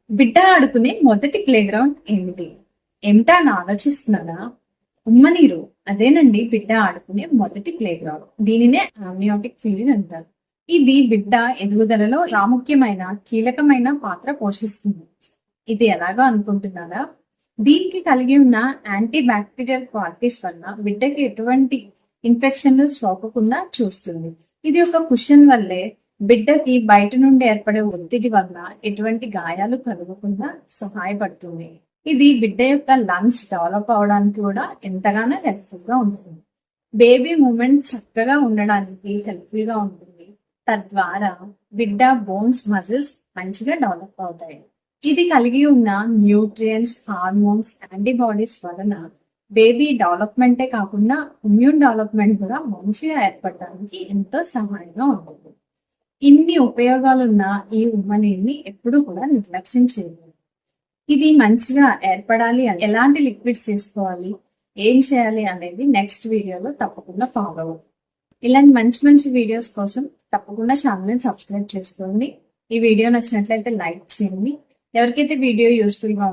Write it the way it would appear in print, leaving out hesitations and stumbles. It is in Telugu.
బిడ్డ ఆడుకునే మొదటి ప్లేగ్రౌండ్ ఏమిటి? ఏమిటా అని ఆలోచిస్తున్నారా? ఉమ్మనీరు. అదేనండి బిడ్డ ఆడుకునే మొదటి ప్లేగ్రౌండ్. దీనినే ఆమ్నియోటిక్ ఫ్లూయిడ్ అంటారు. ఇది బిడ్డ ఎదుగుదలలో ప్రాముఖ్యమైన కీలకమైన పాత్ర పోషిస్తుంది. ఇది ఎలాగో అనుకుంటున్నారా? దీనికి కలిగి ఉన్న యాంటీ బ్యాక్టీరియల్ క్వాలిటీస్ వల్ల బిడ్డకి ఎటువంటి ఇన్ఫెక్షన్లు సోకకుండా చూస్తుంది. ఇది ఒక కుషన్ వల్లే బిడ్డకి బయట నుండి ఏర్పడే ఒత్తిడి వల్ల ఎటువంటి గాయాలు కలగకుండా సహాయపడుతుంది. ఇది బిడ్డ యొక్క లంగ్స్ డెవలప్ అవడానికి కూడా ఎంతగానో హెల్ప్ఫుల్ గా ఉంటుంది. బేబీ మూమెంట్ చక్కగా ఉండడానికి హెల్ప్ఫుల్ గా ఉంటుంది. తద్వారా బిడ్డ బోన్స్ మజిల్స్ మంచిగా డెవలప్ అవుతాయి. ఇది కలిగి ఉన్న న్యూట్రియంట్స్, హార్మోన్స్, యాంటీబాడీస్ వలన బేబీ డెవలప్మెంటే కాకుండా ఇమ్యూన్ డెవలప్మెంట్ కూడా మంచిగా ఏర్పడడానికి ఎంతో సహాయంగా ఉంటుంది. ఇన్ని ఉపయోగాలున్న ఈ ఉమ్మనీరుని ఎప్పుడు కూడా నిర్లక్ష్యం చేయలేదు. ఇది మంచిగా ఏర్పడాలి అని ఎలాంటి లిక్విడ్స్ తీసుకోవాలి, ఏం చేయాలి అనేది నెక్స్ట్ వీడియోలో తప్పకుండా ఫాలో అవ్వండి. ఇలాంటి మంచి మంచి వీడియోస్ కోసం తప్పకుండా ఛానల్ని సబ్స్క్రైబ్ చేసుకోండి. ఈ వీడియో నచ్చినట్లయితే లైక్ చేయండి. ఎవరికైతే వీడియో యూస్ఫుల్ గా